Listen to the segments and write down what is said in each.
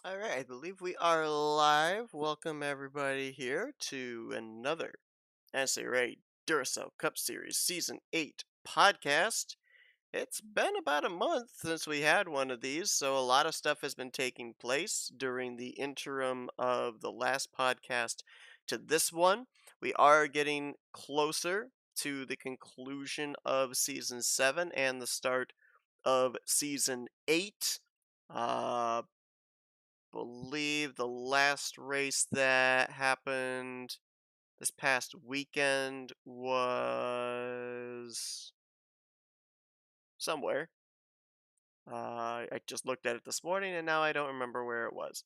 All right, I believe we are live. Welcome everybody here to another NNSCRA Duracell Cup Series Season 8 podcast. It's been about a month since we had one of these, so a lot of stuff has been taking place during the interim of the last podcast to this one. We are getting closer to the conclusion of Season 7 and the start of Season 8. Uh, believe the last race that happened this past weekend was somewhere. I just looked at it this morning and now I don't remember where it was.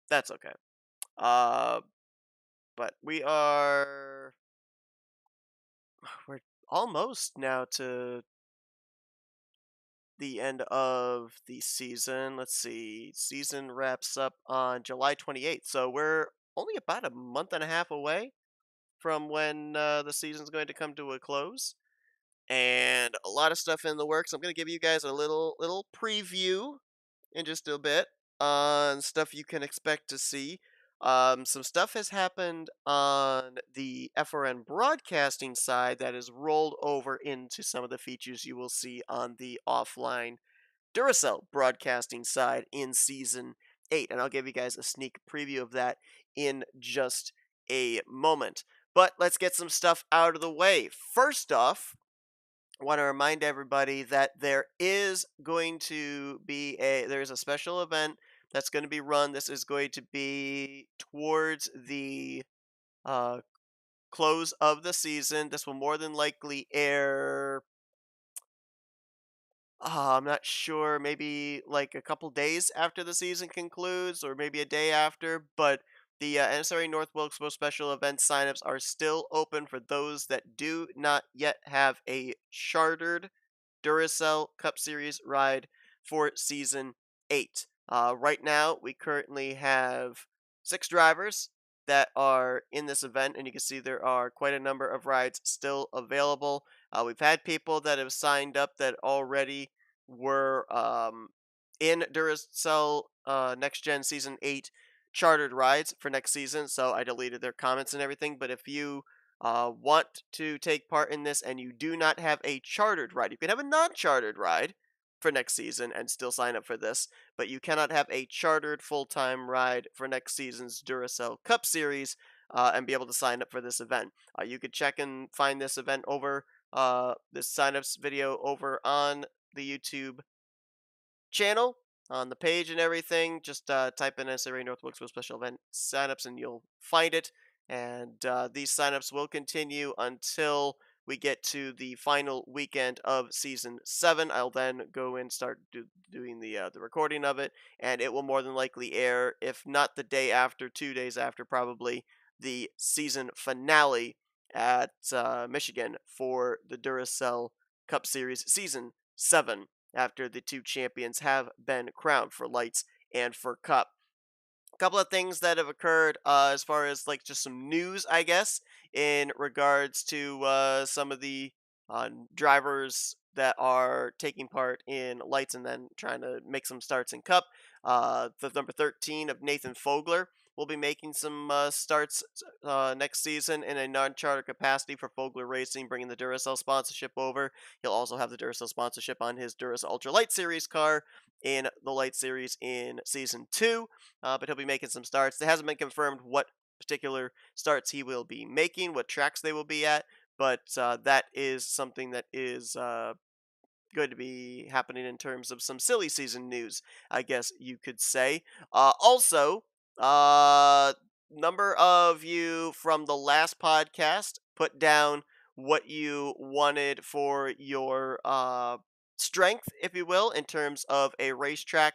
That's okay. Uh, but we're almost now to the end of the season. Let's see. Season wraps up on July 28th. So we're only about a month and a half away from when the season's going to come to a close, and a lot of stuff in the works. I'm going to give you guys a little preview in just a bit on stuff you can expect to see. Some stuff has happened on the FRN broadcasting side that is rolled over into some of the features you will see on the offline Duracell broadcasting side in season 8. And I'll give you guys a sneak preview of that in just a moment. But let's get some stuff out of the way. First off, I want to remind everybody that there's a special event that's going to be run. This is going to be towards the uh, close of the season. This will more than likely air. I'm not sure. Maybe like a couple days after the season concludes, or maybe a day after. But the NSRA North Wilkesboro special event signups are still open for those that do not yet have a chartered Duracell Cup Series ride for Season 8. Right now, we currently have 6 drivers that are in this event, and you can see there are quite a number of rides still available. We've had people that have signed up that already were in Duracell Next Gen Season 8 chartered rides for next season, so I deleted their comments and everything. But if you want to take part in this and you do not have a chartered ride, you can have a non-chartered ride for next season and still sign up for this, but you cannot have a chartered full-time ride for next season's Duracell Cup Series and be able to sign up for this event. You could check and find this event over this signups video over on the YouTube channel on the page and everything. Just type in SRA North Wilkesboro Special Event signups and you'll find it. And these signups will continue until we get to the final weekend of season 7. I'll then go and start doing the recording of it, and it will more than likely air, if not the day after, 2 days after, probably the season finale at Michigan for the Duracell Cup Series Season 7 after the two champions have been crowned for lights and for cup. A couple of things that have occurred as far as like just some news, I guess, in regards to some of the drivers that are taking part in lights and then trying to make some starts in cup. The number 13 of Nathan Fogler will be making some starts next season in a non-charter capacity for Fogler Racing, bringing the Duracell sponsorship over. He'll also have the Duracell sponsorship on his Duracell Ultra Light Series car in the Light Series in Season 2, but he'll be making some starts. It hasn't been confirmed what particular starts he will be making, what tracks they will be at, but that is something that is going to be happening in terms of some silly season news, I guess you could say. Also, uh, number of you from the last podcast put down what you wanted for your strength, if you will, in terms of a racetrack,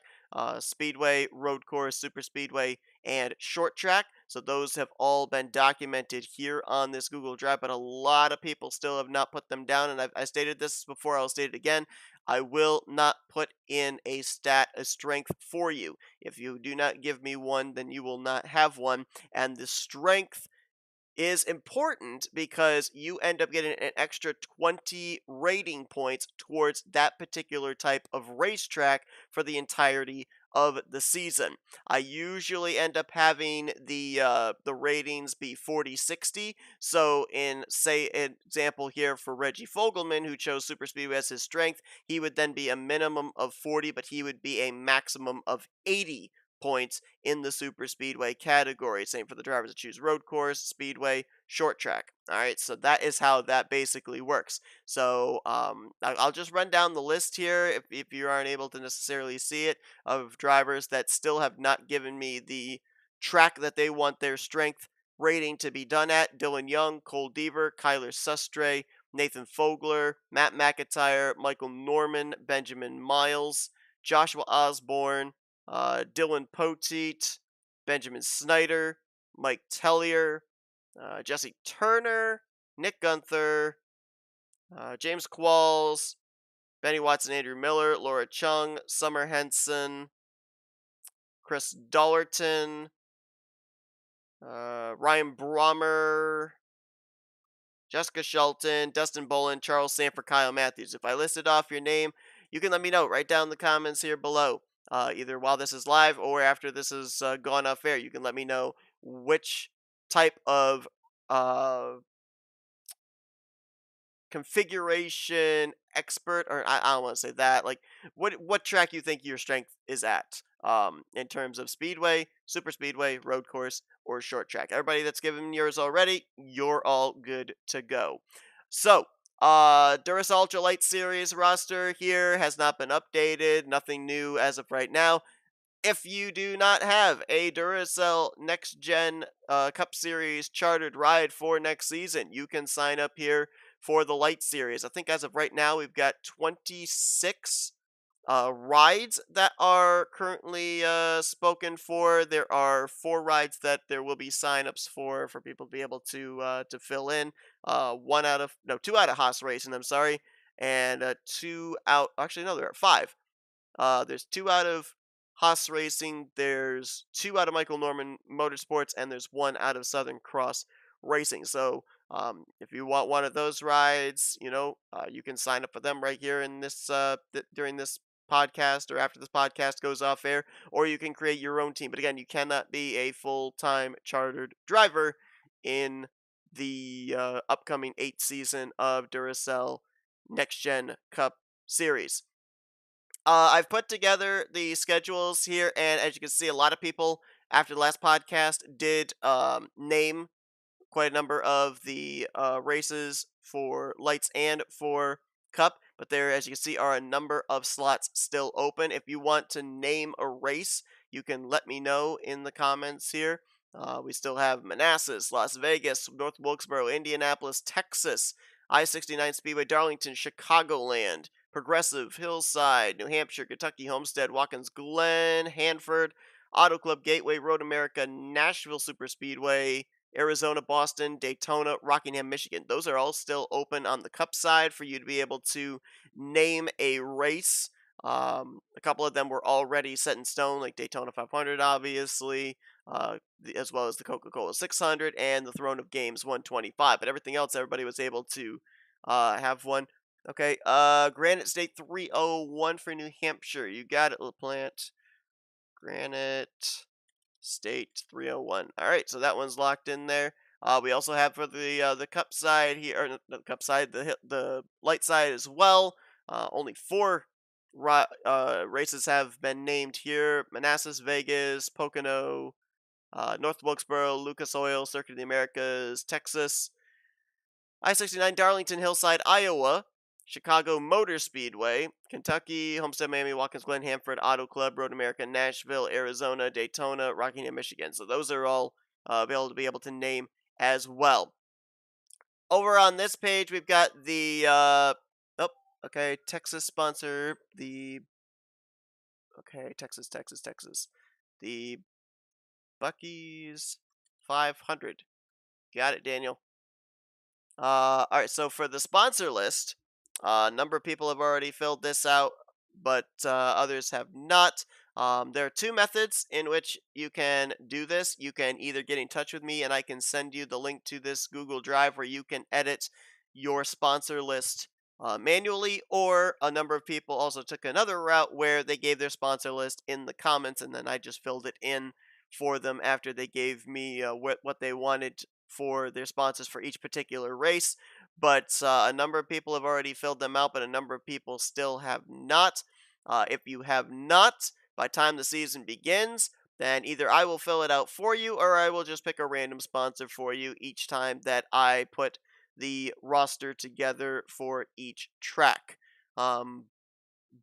speedway, road course, super speedway, and short track. So those have all been documented here on this Google Drive, but a lot of people still have not put them down. And I stated this before, I'll state it again. I will not put in a strength for you. If you do not give me one, then you will not have one. And the strength is important because you end up getting an extra 20 rating points towards that particular type of racetrack for the entirety of the season. I usually end up having the ratings be 40-60. So in say an example here for Reggie Fogelman, who chose super speedway as his strength, he would then be a minimum of 40, but he would be a maximum of 80 points in the super speedway category. Same for the drivers that choose road course, speedway, short track. All right, so that is how that basically works. So I'll just run down the list here if you aren't able to necessarily see it, of drivers that still have not given me the track that they want their strength rating to be done at. Dylan Young, Cole Deaver, Kyler Sustre, Nathan Fogler, Matt McIntyre, Michael Norman, Benjamin Miles, Joshua Osborne, Dylan Poteet, Benjamin Snyder, Mike Tellier, Jesse Turner, Nick Gunther, James Qualls, Benny Watson, Andrew Miller, Laura Chung, Summer Henson, Chris Dollerton, Ryan Brommer, Jessica Shelton, Dustin Bolin, Charles Sanford, Kyle Matthews. If I listed off your name, you can let me know right down in the comments here below. Either while this is live or after this is gone off air, you can let me know which type of uh, configuration expert, or I don't want to say that, like what track you think your strength is at, in terms of speedway, super speedway, road course, or short track. Everybody that's given yours already, you're all good to go. So Duracell Ultralight Series roster here has not been updated, nothing new as of right now. If you do not have a Duracell Next Gen Cup Series chartered ride for next season, you can sign up here for the Light Series. I think as of right now, we've got 26 rides that are currently spoken for. There are 4 rides that there will be signups for people to be able to fill in. 2 out of Haas Racing. I'm sorry, and 2 out. Actually, no, there are 5. There's 2 out of Haas Racing, there's 2 out of Michael Norman Motorsports, and there's 1 out of Southern Cross Racing. So if you want one of those rides, you can sign up for them right here in this during this podcast or after this podcast goes off air, or you can create your own team. But again, you cannot be a full-time chartered driver in the upcoming 8th season of Duracell Next Gen Cup Series. I've put together the schedules here, and as you can see, a lot of people after the last podcast did name quite a number of the races for lights and for cup, but there, as you can see, are a number of slots still open. If you want to name a race, you can let me know in the comments here. We still have Manassas, Las Vegas, North Wilkesboro, Indianapolis, Texas, I-69 Speedway, Darlington, Chicagoland, Progressive, Hillside, New Hampshire, Kentucky, Homestead, Watkins Glen, Hanford, Auto Club, Gateway, Road America, Nashville Superspeedway, Arizona, Boston, Daytona, Rockingham, Michigan. Those are all still open on the Cup side for you to be able to name a race. A couple of them were already set in stone, like Daytona 500, obviously, as well as the Coca-Cola 600 and the Throne of Games 125. But everything else, everybody was able to have one. Okay, Granite State 301 for New Hampshire. You got it, LaPlante. Granite State 301. All right, so that one's locked in there. We also have for the cup side here, or the cup side, the light side as well. Only 4 races have been named here: Manassas, Vegas, Pocono, North Wilkesboro, Lucas Oil, Circuit of the Americas, Texas, I-69 Darlington, Hillside, Iowa, Chicago Motor Speedway, Kentucky, Homestead, Miami, Watkins Glen, Hanford, Auto Club, Road America, Nashville, Arizona, Daytona, Rockingham, Michigan. So those are all available to be able to name as well. Over on this page, we've got the Texas sponsor, Texas, the Buc-ee's 500. Got it, Daniel. All right, so for the sponsor list, a number of people have already filled this out, but others have not. There are 2 methods in which you can do this. You can either get in touch with me and I can send you the link to this Google Drive where you can edit your sponsor list manually, or a number of people also took another route where they gave their sponsor list in the comments, and then I just filled it in for them after they gave me what they wanted for their sponsors for each particular race. But a number of people have already filled them out, but a number of people still have not. If you have not, by the time the season begins, then either I will fill it out for you or I will just pick a random sponsor for you each time that I put the roster together for each track. Um,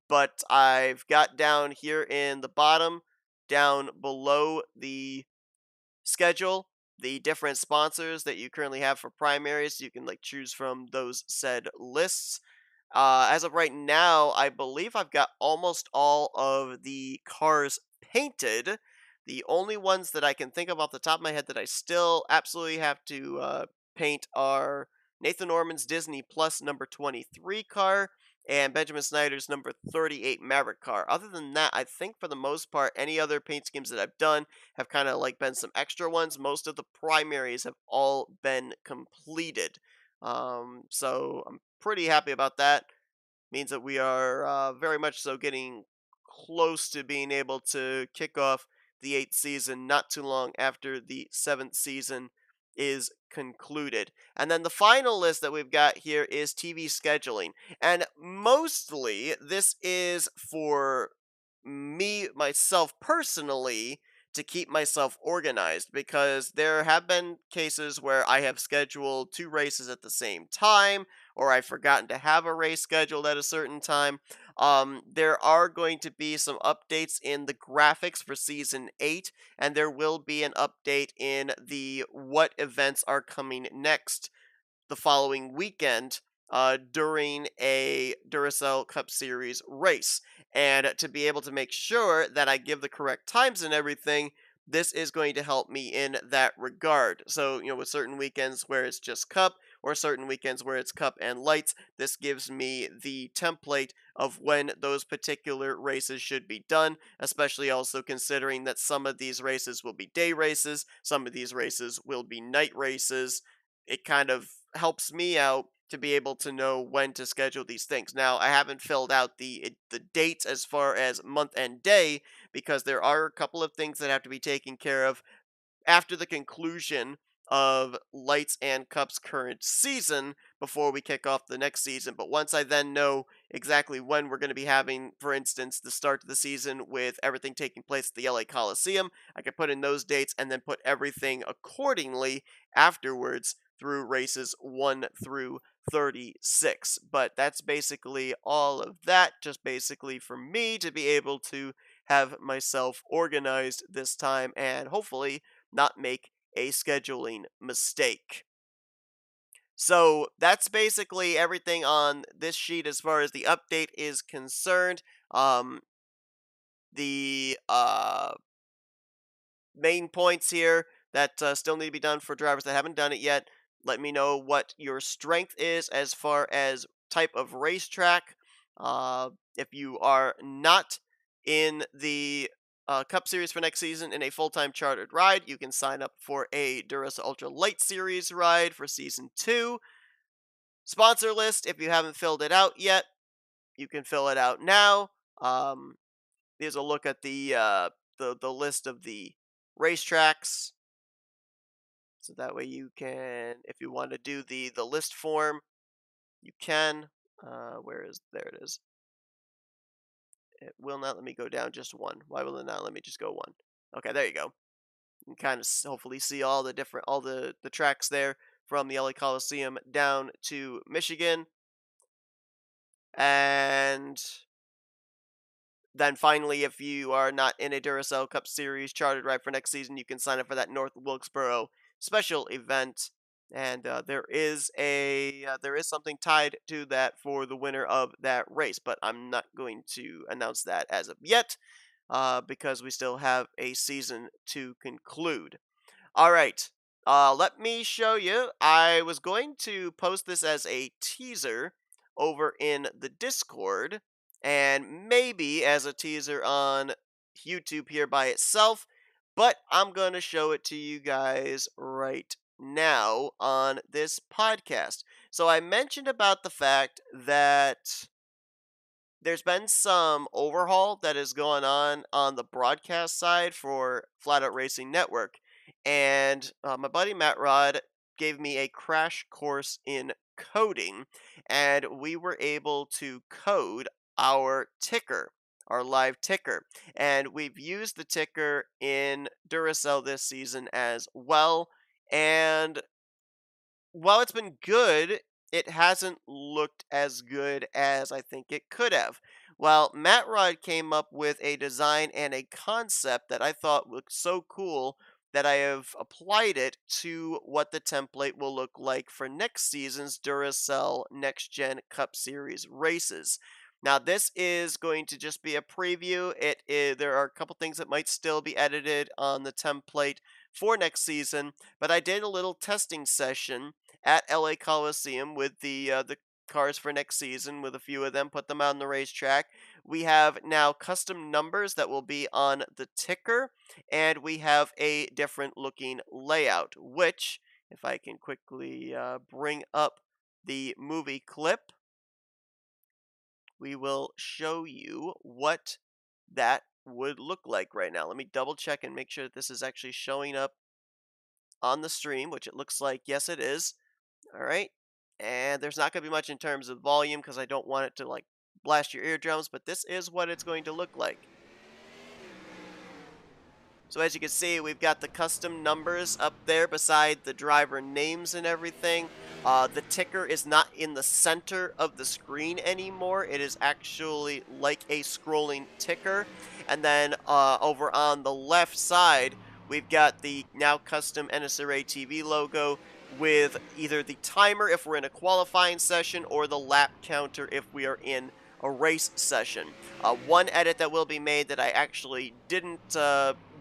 but I've got down here in the bottom, down below the schedule, the different sponsors that you currently have for primaries. You can like choose from those said lists. As of right now, I believe I've got almost all of the cars painted. The only ones that I can think of off the top of my head that I still absolutely have to paint are Nathan Norman's Disney Plus number 23 car and Benjamin Snyder's number 38 Maverick car. Other than that, I think for the most part, any other paint schemes that I've done have kind of like been some extra ones. Most of the primaries have all been completed. So I'm pretty happy about that. Means that we are very much so getting close to being able to kick off the eighth season not too long after the seventh season is concluded. And then the final list that we've got here is TV scheduling. And mostly this is for me, myself personally, to keep myself organized because there have been cases where I have scheduled two races at the same time or I've forgotten to have a race scheduled at a certain time. There are going to be some updates in the graphics for season 8, and there will be an update in the what events are coming next the following weekend during a Duracell Cup Series race. And to be able to make sure that I give the correct times and everything, this is going to help me in that regard. So, with certain weekends where it's just Cup, or certain weekends where it's Cup and Lights, this gives me the template of when those particular races should be done, especially also considering that some of these races will be day races, some of these races will be night races. It kind of helps me out to be able to know when to schedule these things. Now, I haven't filled out the dates as far as month and day because there are a couple of things that have to be taken care of after the conclusion of Lights and Cup's current season before we kick off the next season. But once I then know exactly when we're going to be having, for instance, the start of the season with everything taking place at the LA Coliseum, I can put in those dates and then put everything accordingly afterwards through races 1 through 36. But that's basically all of that, just basically for me to be able to have myself organized this time and hopefully not make a scheduling mistake. So that's basically everything on this sheet as far as the update is concerned. The main points here that still need to be done for drivers that haven't done it yet. Let me know what your strength is as far as type of racetrack. If you are not in the Cup Series for next season in a full-time chartered ride, you can sign up for a Duracell Ultra Light Series ride for Season 2. Sponsor list, if you haven't filled it out yet, you can fill it out now. Um, Here's a look at the list of the racetracks. So that way you can, if you want to do the list form, you can. Where is there it is. It will not let me go down just one. Why will it not let me just go one? Okay, there you go. You can kind of hopefully see all the tracks there from the LA Coliseum down to Michigan. And then finally, if you are not in a Duracell Cup Series chartered ride for next season, you can sign up for that North Wilkesboro special event. And there is something tied to that for the winner of that race, but I'm not going to announce that as of yet because we still have a season to conclude. All right. Let me show you. I was going to post this as a teaser over in the Discord and maybe as a teaser on YouTube here by itself, but I'm going to show it to you guys right now on this podcast. So I mentioned about the fact that there's been some overhaul that is going on the broadcast side for Flat Out Racing Network, and my buddy Matt Rod gave me a crash course in coding, and we were able to code our ticker, our live ticker, and we've used the ticker in Duracell this season as well. And while it's been good, it hasn't looked as good as I think it could have. Well, Matt Rod came up with a design and a concept that I thought looked so cool that I have applied it to what the template will look like for next season's Duracell Next Gen Cup Series races. Now, this is going to just be a preview. There are a couple things that might still be edited on the template for next season, but I did a little testing session at LA Coliseum with the cars for next season with a few of them, put them out on the racetrack. We have now custom numbers that will be on the ticker, and we have a different looking layout, which, if I can quickly bring up the movie clip, we will show you what that would look like right now. Let me double check and make sure that this is actually showing up on the stream, which it looks like, yes, it is. All right. And there's not going to be much in terms of volume because I don't want it to like blast your eardrums, but this is what it's going to look like. So as you can see, we've got the custom numbers up there beside the driver names and everything. The ticker is not in the center of the screen anymore. It is actually like a scrolling ticker. And then over on the left side, we've got the now custom NSRA TV logo with either the timer if we're in a qualifying session or the lap counter if we are in a race session. One edit that will be made that I actually didn't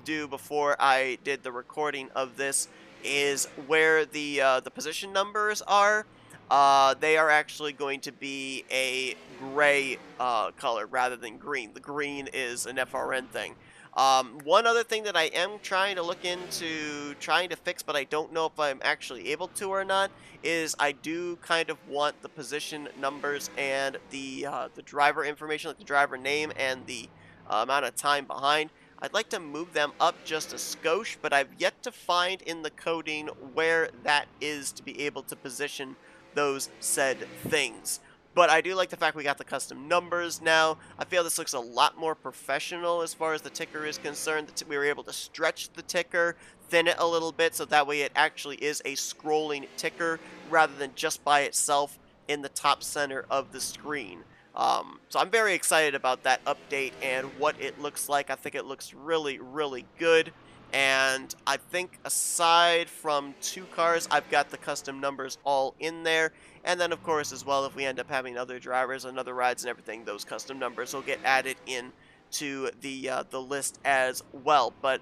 do before I did the recording of this is where the position numbers are. They are actually going to be a gray color rather than green. The green is an FRN thing. One other thing that I am trying to look into trying to fix, but I don't know if I'm actually able to or not, is I do kind of want the position numbers and the driver information, like the driver name and the amount of time behind. I'd like to move them up just a skosh, but I've yet to find in the coding where that is to be able to position those said things. But I do like the fact we got the custom numbers now. I feel this looks a lot more professional as far as the ticker is concerned. We were able to stretch the ticker, thin it a little bit, so that way it actually is a scrolling ticker rather than just by itself in the top center of the screen. So I'm very excited about that update and what it looks like. I think it looks really, really good. And I think aside from two cars, I've got the custom numbers all in there. And then, of course, as well, if we end up having other drivers and other rides and everything, those custom numbers will get added in to the list as well. But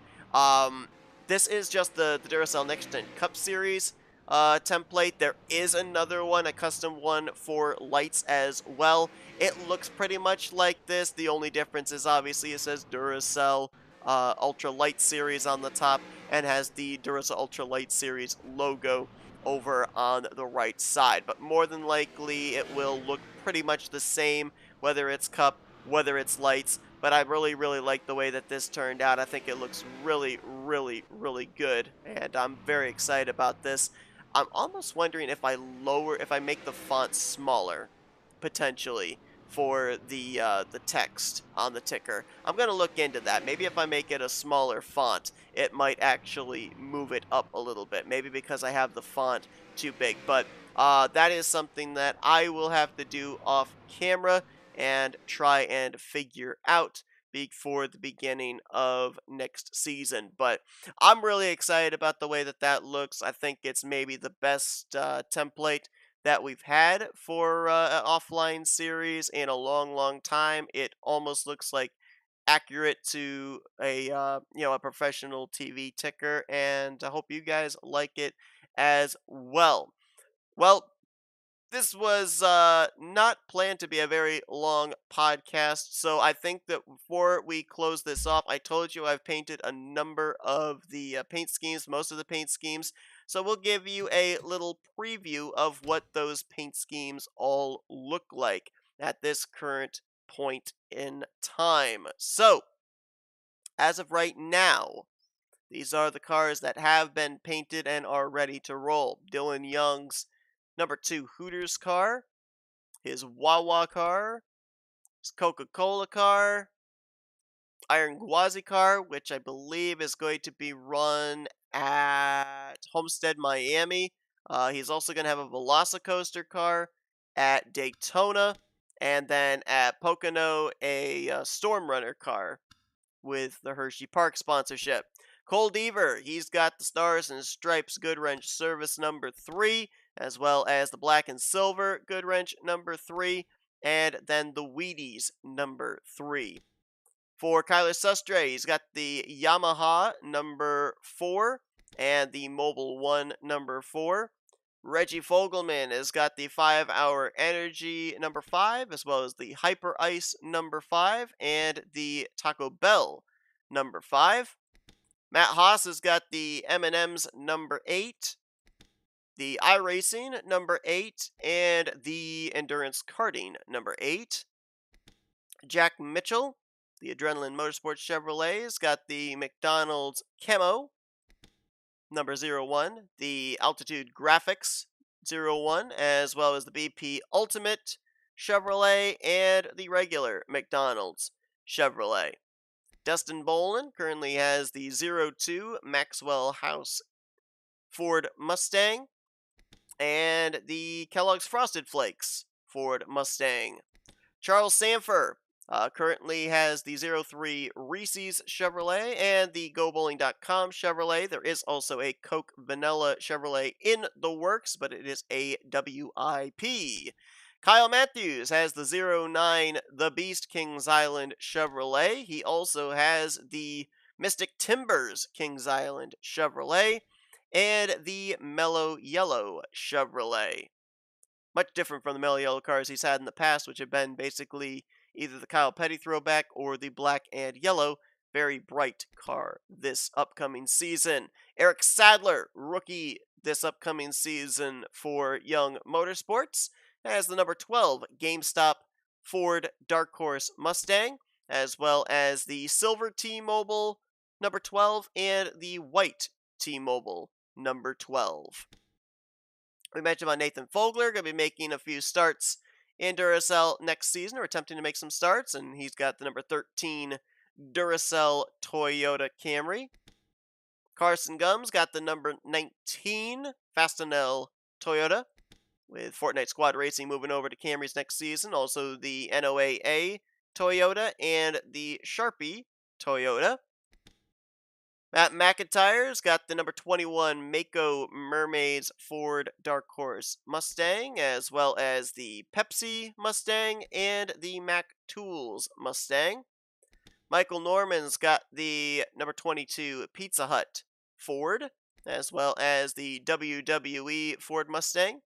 this is just the Duracell Next Gen Cup Series template. There is another one, a custom one for lights as well. It looks pretty much like this. The only difference is obviously it says Duracell Ultra Light Series on the top and has the Duracell Ultra Light Series logo over on the right side. But more than likely, it will look pretty much the same, whether it's Cup, whether it's lights. But I really, really like the way that this turned out. I think it looks really, really, really good, and I'm very excited about this. I'm almost wondering if I make the font smaller, potentially, for the text on the ticker. I'm gonna look into that. Maybe if I make it a smaller font, it might actually move it up a little bit. Maybe because I have the font too big. But that is something that I will have to do off camera and try and figure out before the beginning of next season. But I'm really excited about the way that that looks. I think it's maybe the best template that we've had for an offline series in a long, long time. It almost looks like accurate to a a professional TV ticker, and I hope you guys like it as well. Well, this was not planned to be a very long podcast, so I think that before we close this off, I told you I've painted a number of the paint schemes, most of the paint schemes So we'll give you a little preview of what those paint schemes all look like at this current point in time. So, as of right now, these are the cars that have been painted and are ready to roll. Dylan Young's number 2 Hooters car, his Wawa car, his Coca-Cola car, Iron Gwazi car, which I believe is going to be run at Homestead, Miami. He's also going to have a Velocicoaster car at Daytona, and then at Pocono, a Storm Runner car with the Hershey Park sponsorship. Cole Deaver, he's got the Stars and Stripes Good Wrench Service number 3, as well as the Black and Silver Good Wrench number 3, and then the Wheaties number 3. For Kyler Sustre, he's got the Yamaha number 4 and the Mobile 1 number 4. Reggie Fogelman has got the 5-Hour Energy number 5, as well as the Hyper Ice number 5 and the Taco Bell number 5. Matt Haas has got the M&M's number 8, the iRacing number 8, and the Endurance Karting number 8. Jack Mitchell, the Adrenaline Motorsports Chevrolet, has got the McDonald's Camo number 01, the Altitude Graphics 01, as well as the BP Ultimate Chevrolet and the regular McDonald's Chevrolet. Dustin Bolin currently has the 02 Maxwell House Ford Mustang and the Kellogg's Frosted Flakes Ford Mustang. Charles Sanford currently has the 03 Reese's Chevrolet and the GoBowling.com Chevrolet. There is also a Coke Vanilla Chevrolet in the works, but it is a WIP. Kyle Matthews has the 09 The Beast Kings Island Chevrolet. He also has the Mystic Timbers Kings Island Chevrolet and the Mellow Yellow Chevrolet. Much different from the Mellow Yellow cars he's had in the past, which have been basically either the Kyle Petty throwback or the black and yellow, very bright car this upcoming season. Eric Sadler, rookie this upcoming season for Young Motorsports, has the number 12 GameStop Ford Dark Horse Mustang, as well as the silver T-Mobile number 12 and the white T-Mobile number 12. We mentioned about Nathan Fogler, going to be making a few starts in Duracell next season, or attempting to make some starts, and he's got the number 13 Duracell Toyota Camry. Carson Gums got the number 19 Fastenal Toyota, with Fortnite Squad Racing moving over to Camrys next season. Also the NOAA Toyota and the Sharpie Toyota. Matt McIntyre's got the number 21 Mako Mermaids Ford Dark Horse Mustang, as well as the Pepsi Mustang and the Mac Tools Mustang. Michael Norman's got the number 22 Pizza Hut Ford, as well as the WWE Ford Mustang.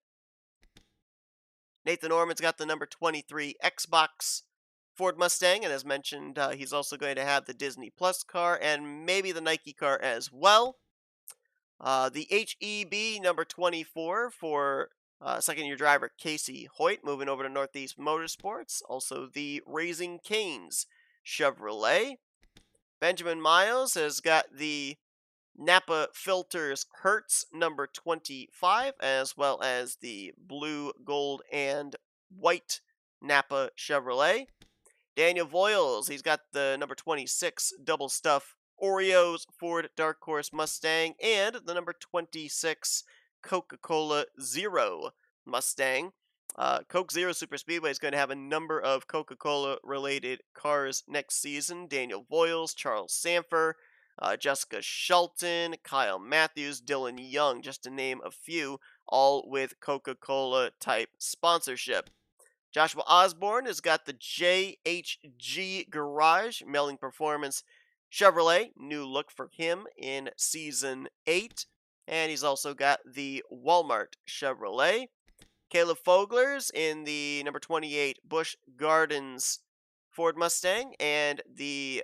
Nathan Norman's got the number 23 Xbox Ford Mustang, and as mentioned, he's also going to have the Disney Plus car and maybe the Nike car as well. The HEB number 24 for second-year driver Casey Hoyt, moving over to Northeast Motorsports. Also the Raising Cane's Chevrolet. Benjamin Miles has got the Napa Filters Hertz number 25, as well as the blue, gold, and white Napa Chevrolet. Daniel Voiles, he's got the number 26 Double Stuff Oreos Ford Dark Horse Mustang and the number 26 Coca-Cola Zero Mustang. Coke Zero Super Speedway is going to have a number of Coca-Cola related cars next season. Daniel Voiles, Charles Sanford, Jessica Shelton, Kyle Matthews, Dylan Young, just to name a few, all with Coca-Cola type sponsorship. Joshua Osborne has got the JHG Garage Melling Performance Chevrolet, new look for him in Season 8. And he's also got the Walmart Chevrolet. Caleb Fogler's in the number 28 Busch Gardens Ford Mustang and the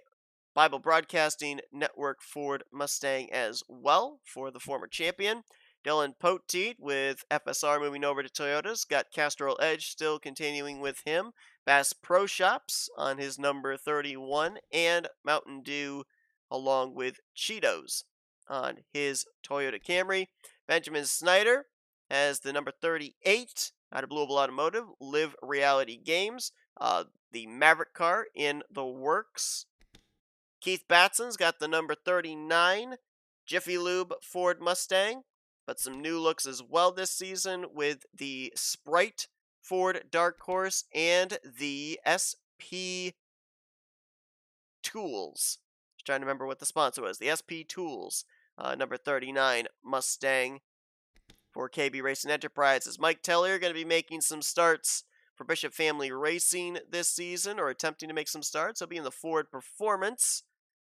Bible Broadcasting Network Ford Mustang as well for the former champion. Dylan Poteet with FSR moving over to Toyota's. Got Castrol Edge still continuing with him. Bass Pro Shops on his number 31. And Mountain Dew along with Cheetos on his Toyota Camry. Benjamin Snyder has the number 38 out of Blue Oval Automotive. Live Reality Games. The Maverick car in the works. Keith Batson's got the number 39 Jiffy Lube Ford Mustang, but some new looks as well this season with the Sprite Ford Dark Horse and the SP Tools. Just trying to remember what the sponsor was. The SP Tools, number 39 Mustang for KB Racing Enterprises. Mike Tellier going to be making some starts for Bishop Family Racing this season, or attempting to make some starts. He'll be in the Ford Performance,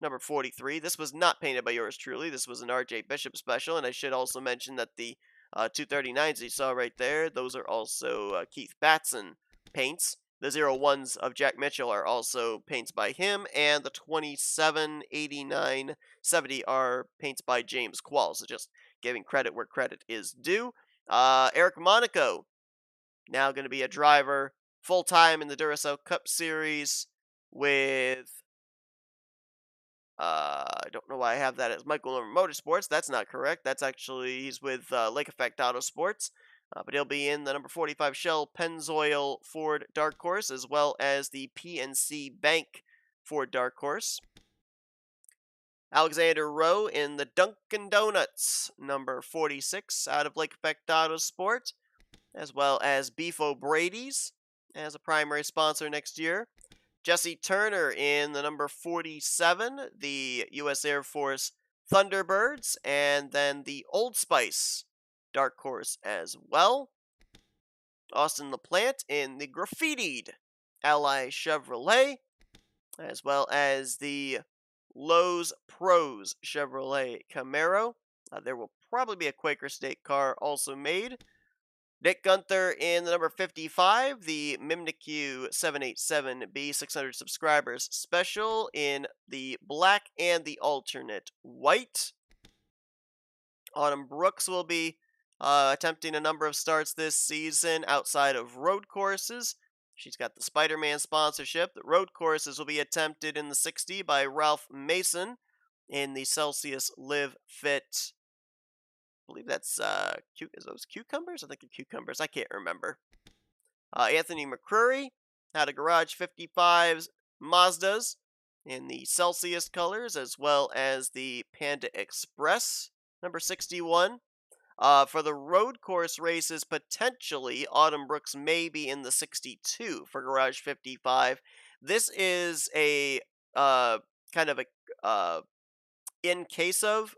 number 43. This was not painted by yours truly. This was an RJ Bishop special, and I should also mention that the 239s you saw right there, those are also Keith Batson paints. The 01s of Jack Mitchell are also paints by him, and the 27, 89, 70 are paints by James Quall. So just giving credit where credit is due. Eric Monaco, now going to be a driver full-time in the Duracell Cup Series with, I don't know why I have that as Michael Norman Motorsports. That's not correct. That's actually, he's with Lake Effect Autosports. But he'll be in the number 45 Shell Pennzoil Ford Dark Horse, as well as the PNC Bank Ford Dark Horse. Alexander Rowe in the Dunkin' Donuts, number 46, out of Lake Effect Autosport, as well as Beef O'Brady's as a primary sponsor next year. Jesse Turner in the number 47, the U.S. Air Force Thunderbirds, and then the Old Spice Dark Horse as well. Austin LaPlante in the graffitied Ally Chevrolet, as well as the Lowe's Pros Chevrolet Camaro. There will probably be a Quaker State car also made. Nick Gunther in the number 55, the Mimniq 787B 600 subscribers special in the black and the alternate white. Autumn Brooks will be attempting a number of starts this season outside of road courses. She's got the Spider-Man sponsorship. The road courses will be attempted in the 60 by Ralph Mason in the Celsius Live Fit. I believe that's is those cucumbers? I think they're cucumbers. I can't remember. Anthony McCrory had a Garage 55's Mazdas in the Celsius colors, as well as the Panda Express number 61. For the road course races, potentially, Autumn Brooks may be in the 62 for Garage 55. This is a kind of a in case of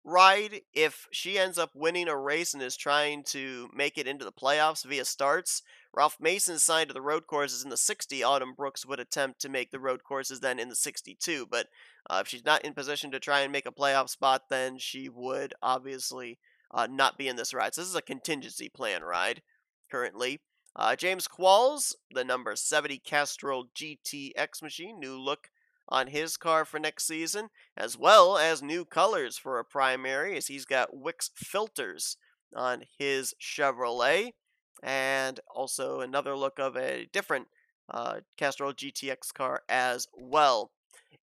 ride. If she ends up winning a race and is trying to make it into the playoffs via starts, Ralph Mason signed to the road courses in the 60. Autumn Brooks would attempt to make the road courses then in the 62. But if she's not in position to try and make a playoff spot, then she would obviously not be in this ride. So this is a contingency plan ride currently. James Qualls, the number 70 Castrol GTX machine, new look on his car for next season, as well as new colors for a primary, as he's got Wix filters on his Chevrolet, and also another look of a different Castrol GTX car as well.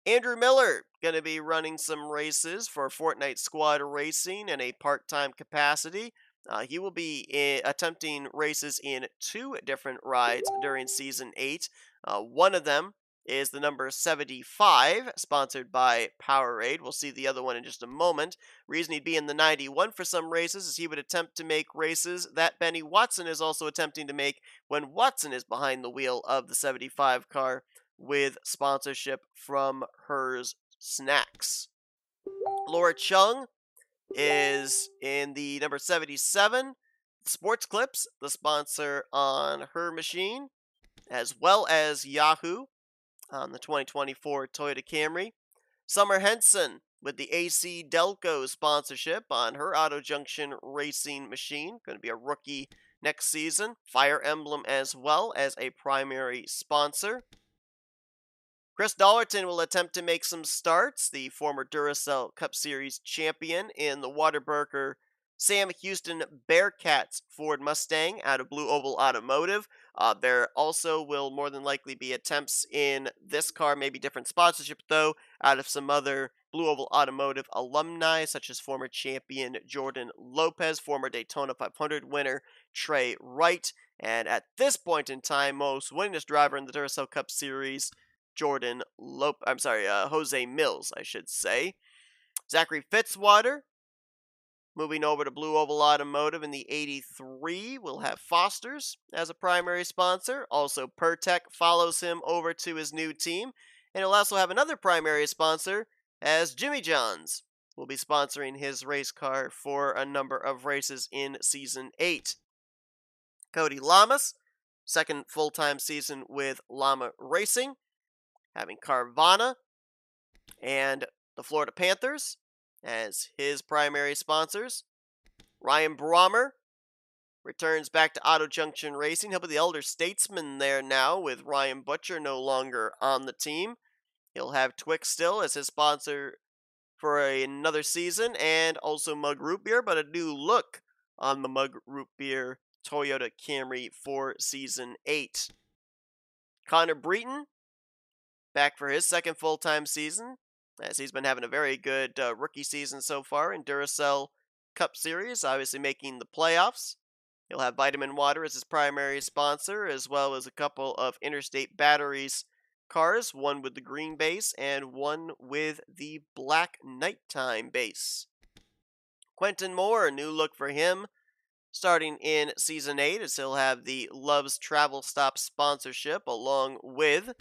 Andrew Miller going to be running some races for Fortnite Squad Racing in a part-time capacity. He will be attempting races in 2 different rides during Season 8. One of them is the number 75, sponsored by Powerade. We'll see the other one in just a moment. Reason he'd be in the 91 for some races is he would attempt to make races that Benny Watson is also attempting to make when Watson is behind the wheel of the 75 car, with sponsorship from Hers Snacks. Laura Chung is in the number 77, Sports Clips, the sponsor on her machine, as well as Yahoo on the 2024 Toyota Camry. Summer Henson with the AC Delco sponsorship on her Auto Junction racing machine, going to be a rookie next season. Fire Emblem as well as a primary sponsor. Chris Dollerton will attempt to make some starts, the former Duracell Cup Series champion in the Whataburger Sam Houston Bearcats Ford Mustang out of Blue Oval Automotive. There also will more than likely be attempts in this car, maybe different sponsorship though, out of some other Blue Oval Automotive alumni, such as former champion Jordan Lopez, former Daytona 500 winner Trey Wright, and at this point in time, most winningest driver in the Duracell Cup Series, Jose Mills, I should say. Zachary Fitzwater, moving over to Blue Oval Automotive in the 83, we'll have Foster's as a primary sponsor. Also, Pertec follows him over to his new team. And he'll also have another primary sponsor as Jimmy John's will be sponsoring his race car for a number of races in Season 8. Cody Lamas, second full-time season with Lama Racing, having Carvana and the Florida Panthers as his primary sponsors. Ryan Brommer returns back to Auto Junction Racing. He'll be the elder statesman there now with Ryan Butcher no longer on the team. He'll have Twix still as his sponsor for another season, and also Mug Root Beer, but a new look on the Mug Root Beer Toyota Camry for Season 8. Connor Breton back for his second full-time season, as he's been having a very good rookie season so far in Duracell Cup Series, obviously making the playoffs. He'll have Vitamin Water as his primary sponsor, as well as a couple of Interstate Batteries cars, one with the green base and one with the black nighttime base. Quentin Moore, a new look for him, starting in Season 8, as he'll have the Love's Travel Stop sponsorship along with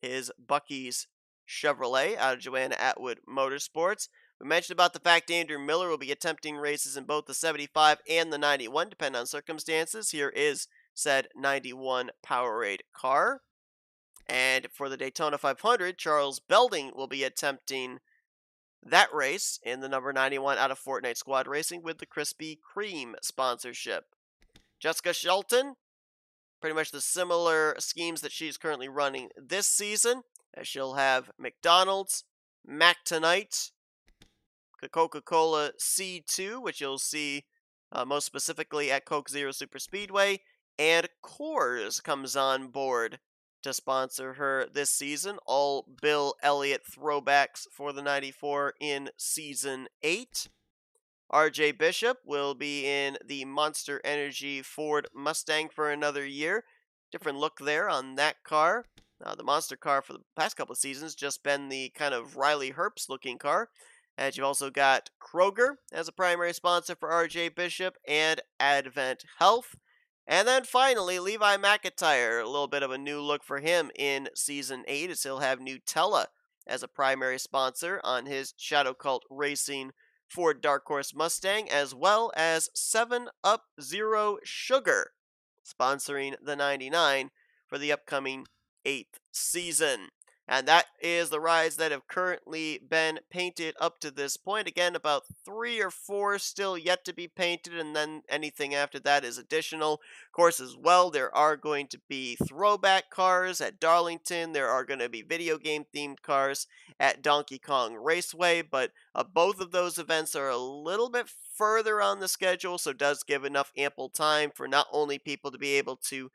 his Bucky's Chevrolet out of Joanna Atwood Motorsports. We mentioned about the fact Andrew Miller will be attempting races in both the 75 and the 91, depending on circumstances. Here is said 91 Powerade car. And for the Daytona 500, Charles Belding will be attempting that race in the number 91 out of Fortnite Squad Racing with the Krispy Kreme sponsorship. Jessica Shelton, pretty much the similar schemes that she's currently running this season, as she'll have McDonald's, Mac Tonight, Coca-Cola C2, which you'll see most specifically at Coke Zero Super Speedway, and Coors comes on board to sponsor her this season. All Bill Elliott throwbacks for the 94 in Season 8. RJ Bishop will be in the Monster Energy Ford Mustang for another year. Different look there on that car. The Monster car for the past couple of seasons just been the kind of Riley Herbst looking car. And you've also got Kroger as a primary sponsor for RJ Bishop and Advent Health. And then finally, Levi McIntyre, a little bit of a new look for him in Season 8, as he'll have Nutella as a primary sponsor on his Shadow Cult Racing Ford Dark Horse Mustang, as well as 7-Up Zero Sugar, sponsoring the 99 for the upcoming 8th season. And that is the rides that have currently been painted up to this point. Again, about 3 or 4 still yet to be painted, and then anything after that is additional. Of course, as well, there are going to be throwback cars at Darlington. There are going to be video game themed cars at Donkey Kong Raceway, but both of those events are a little bit further on the schedule, so it does give enough ample time for not only people to be able to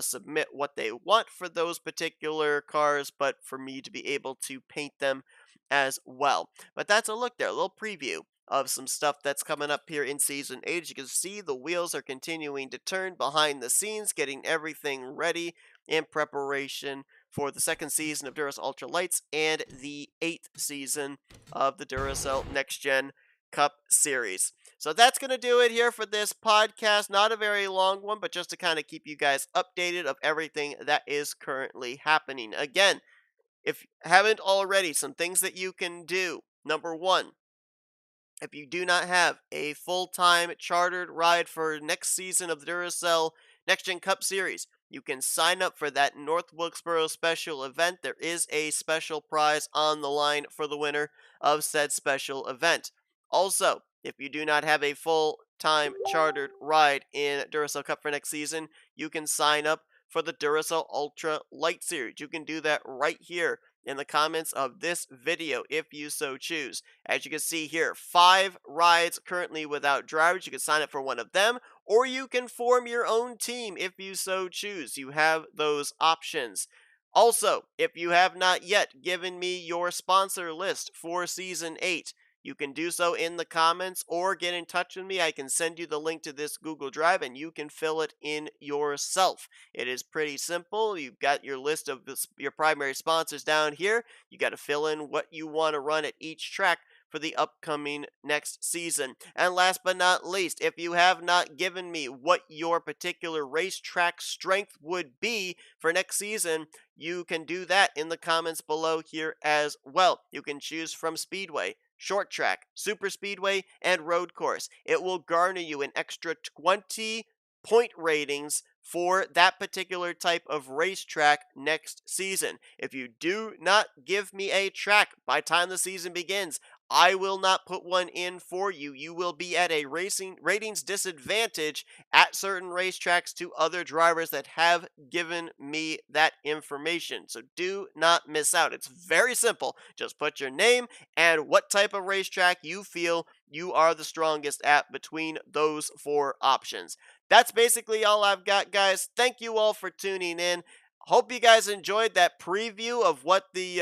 submit what they want for those particular cars, but for me to be able to paint them as well. But that's a look there, a little preview of some stuff that's coming up here in Season 8. As you can see, the wheels are continuing to turn behind the scenes, getting everything ready in preparation for the second season of Duracell Ultra Lights and the 8th season of the Duracell Next Gen Cup Series. So that's going to do it here for this podcast. Not a very long one, but just to kind of keep you guys updated of everything that is currently happening. Again, if you haven't already, some things that you can do. Number one, if you do not have a full-time chartered ride for next season of the Duracell Next Gen Cup Series, you can sign up for that North Wilkesboro special event. There is a special prize on the line for the winner of said special event. Also, if you do not have a full-time chartered ride in Duracell Cup for next season, you can sign up for the Duracell Ultra Light Series. You can do that right here in the comments of this video if you so choose. As you can see here, 5 rides currently without drivers. You can sign up for one of them, or you can form your own team if you so choose. You have those options. Also, if you have not yet given me your sponsor list for Season 8, you can do so in the comments or get in touch with me. I can send you the link to this Google Drive and you can fill it in yourself. It is pretty simple. You've got your list of your primary sponsors down here. You got to fill in what you want to run at each track for the upcoming next season. And last but not least, if you have not given me what your particular racetrack strength would be for next season, you can do that in the comments below here as well. You can choose from Speedway, short track, super speedway, and road course. It will garner you an extra 20 point ratings for that particular type of racetrack next season. If you do not give me a track by time the season begins, I will not put one in for you. You will be at a racing ratings disadvantage at certain racetracks to other drivers that have given me that information. So do not miss out. It's very simple. Just put your name and what type of racetrack you feel you are the strongest at between those 4 options. That's basically all I've got, guys. Thank you all for tuning in. Hope you guys enjoyed that preview of what the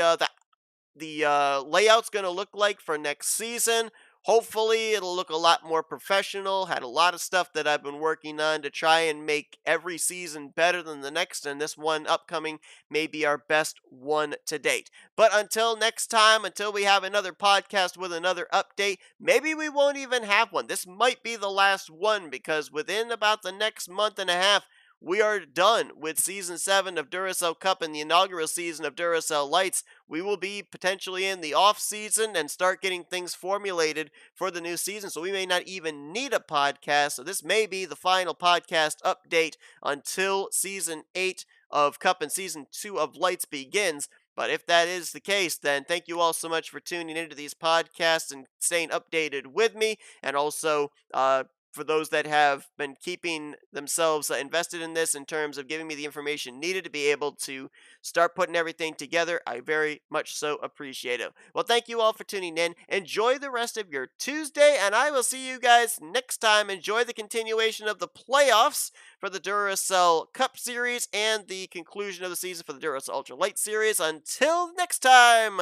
layout's going to look like for next season. Hopefully, it'll look a lot more professional. Had a lot of stuff that I've been working on to try and make every season better than the next, and this one upcoming may be our best one to date. But until next time, until we have another podcast with another update, maybe we won't even have one. This might be the last one because within about the next month and a half, we are done with Season 7 of Duracell Cup and the inaugural season of Duracell Lights. We will be potentially in the off season and start getting things formulated for the new season, so we may not even need a podcast. So this may be the final podcast update until Season 8 of Cup and Season 2 of Lights begins. But if that is the case, then thank you all so much for tuning into these podcasts and staying updated with me, and also for those that have been keeping themselves invested in this in terms of giving me the information needed to be able to start putting everything together. I very much so appreciate it. Well, thank you all for tuning in. Enjoy the rest of your Tuesday, and I will see you guys next time. Enjoy the continuation of the playoffs for the Duracell Cup Series and the conclusion of the season for the Duracell Ultra Light Series. Until next time,